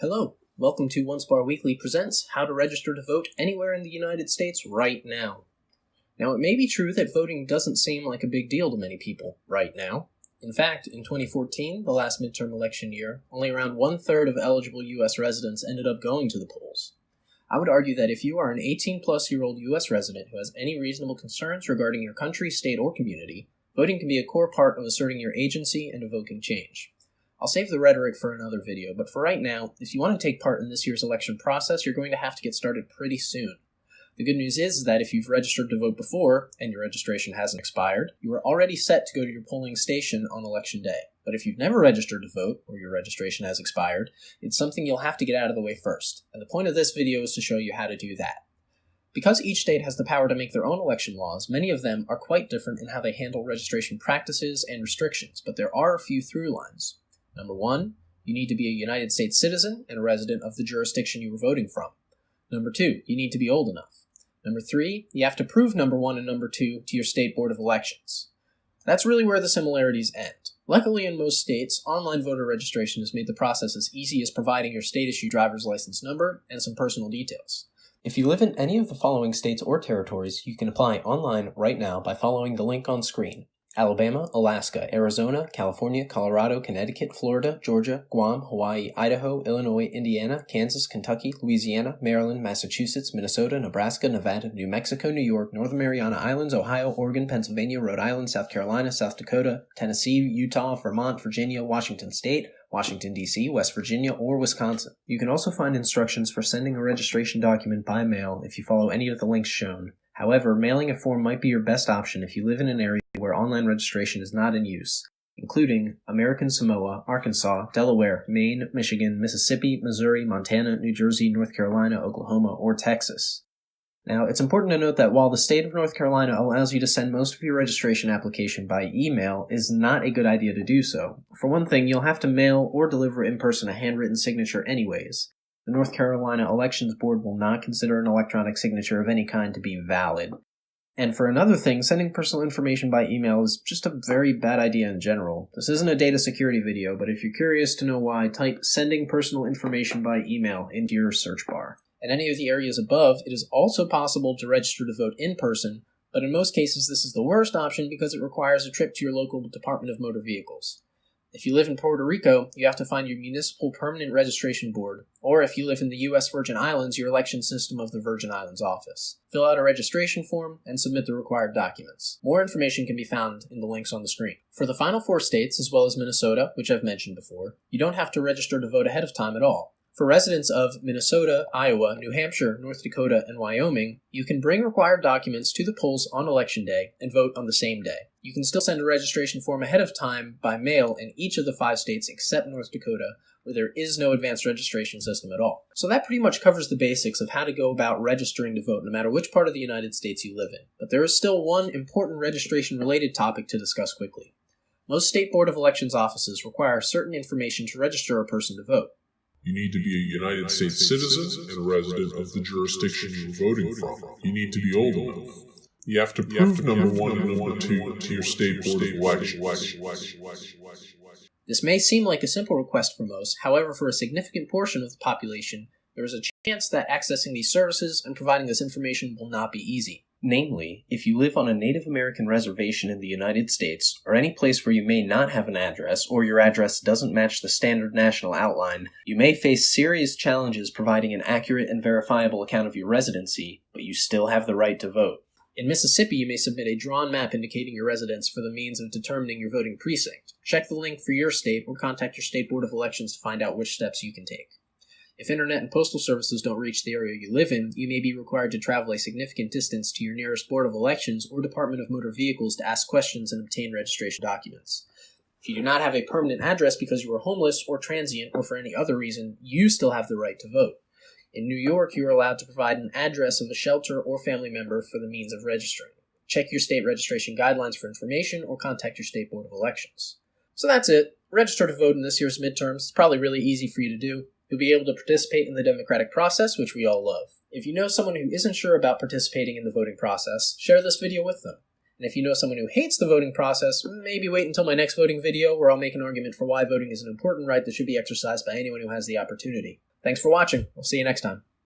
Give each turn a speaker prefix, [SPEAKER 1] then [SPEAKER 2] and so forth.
[SPEAKER 1] Hello, welcome to Onespar Weekly presents How to Register to Vote Anywhere in the United States Right Now. Now, it may be true that voting doesn't seem like a big deal to many people right now. In fact, in 2014, the last midterm election year, only around one-third of eligible U.S. residents ended up going to the polls. I would argue that if you are an 18-plus-year-old U.S. resident who has any reasonable concerns regarding your country, state, or community, voting can be a core part of asserting your agency and evoking change. I'll save the rhetoric for another video, but for right now, if you want to take part in this year's election process, you're going to have to get started pretty soon. The good news is that if you've registered to vote before, and your registration hasn't expired, you are already set to go to your polling station on election day. But if you've never registered to vote, or your registration has expired, it's something you'll have to get out of the way first, and the point of this video is to show you how to do that. Because each state has the power to make their own election laws, many of them are quite different in how they handle registration practices and restrictions, but there are a few through lines. Number 1, you need to be a United States citizen and a resident of the jurisdiction you were voting from. Number 2, you need to be old enough. Number 3, you have to prove number 1 and number 2 to your state board of elections. That's really where the similarities end. Luckily, in most states, online voter registration has made the process as easy as providing your state-issued driver's license number and some personal details. If you live in any of the following states or territories, you can apply online right now by following the link on screen. Alabama, Alaska, Arizona, California, Colorado, Connecticut, Florida, Georgia, Guam, Hawaii, Idaho, Illinois, Indiana, Kansas, Kentucky, Louisiana, Maryland, Massachusetts, Minnesota, Nebraska, Nevada, New Mexico, New York, Northern Mariana Islands, Ohio, Oregon, Pennsylvania, Rhode Island, South Carolina, South Dakota, Tennessee, Utah, Vermont, Virginia, Washington State, Washington, D.C., West Virginia, or Wisconsin. You can also find instructions for sending a registration document by mail if you follow any of the links shown. However, mailing a form might be your best option if you live in an area where online registration is not in use, including American Samoa, Arkansas, Delaware, Maine, Michigan, Mississippi, Missouri, Montana, New Jersey, North Carolina, Oklahoma, or Texas. Now, it's important to note that while the state of North Carolina allows you to send most of your registration application by email, it is not a good idea to do so. For one thing, you'll have to mail or deliver in person a handwritten signature anyways. The North Carolina Elections Board will not consider an electronic signature of any kind to be valid. And for another thing, sending personal information by email is just a very bad idea in general. This isn't a data security video, but if you're curious to know why, type sending personal information by email into your search bar. In any of the areas above, it is also possible to register to vote in person, but in most cases this is the worst option because it requires a trip to your local Department of Motor Vehicles. If you live in Puerto Rico, you have to find your municipal permanent registration board, or if you live in the U.S. Virgin Islands, your election system of the Virgin Islands office. Fill out a registration form and submit the required documents. More information can be found in the links on the screen. For the final 4 states, as well as Minnesota, which I've mentioned before, you don't have to register to vote ahead of time at all. For residents of Minnesota, Iowa, New Hampshire, North Dakota, and Wyoming, you can bring required documents to the polls on election day and vote on the same day. You can still send a registration form ahead of time by mail in each of the 5 states except North Dakota, where there is no advanced registration system at all. So that pretty much covers the basics of how to go about registering to vote no matter which part of the United States you live in. But there is still one important registration-related topic to discuss quickly. Most state board of elections offices require certain information to register a person to vote.
[SPEAKER 2] You need to be a United States citizen and a resident of the jurisdiction you're voting from. You need to be old enough. You have to prove number 1 and number 2 to your state board of elections.
[SPEAKER 1] This may seem like a simple request for most, however, for a significant portion of the population, there is a chance that accessing these services and providing this information will not be easy. Namely, if you live on a Native American reservation in the United States, or any place where you may not have an address, or your address doesn't match the standard national outline, you may face serious challenges providing an accurate and verifiable account of your residency, but you still have the right to vote. In Mississippi, you may submit a drawn map indicating your residence for the means of determining your voting precinct. Check the link for your state or contact your state board of elections to find out which steps you can take. If internet and postal services don't reach the area you live in, you may be required to travel a significant distance to your nearest Board of Elections or Department of Motor Vehicles to ask questions and obtain registration documents. If you do not have a permanent address because you are homeless or transient or for any other reason, you still have the right to vote. In New York, you are allowed to provide an address of a shelter or family member for the means of registering. Check your state registration guidelines for information or contact your state Board of Elections. So that's it. Register to vote in this year's midterms. It's probably really easy for you to do. You'll be able to participate in the democratic process, which we all love. If you know someone who isn't sure about participating in the voting process, share this video with them. And if you know someone who hates the voting process, maybe wait until my next voting video where I'll make an argument for why voting is an important right that should be exercised by anyone who has the opportunity. Thanks for watching. We'll see you next time.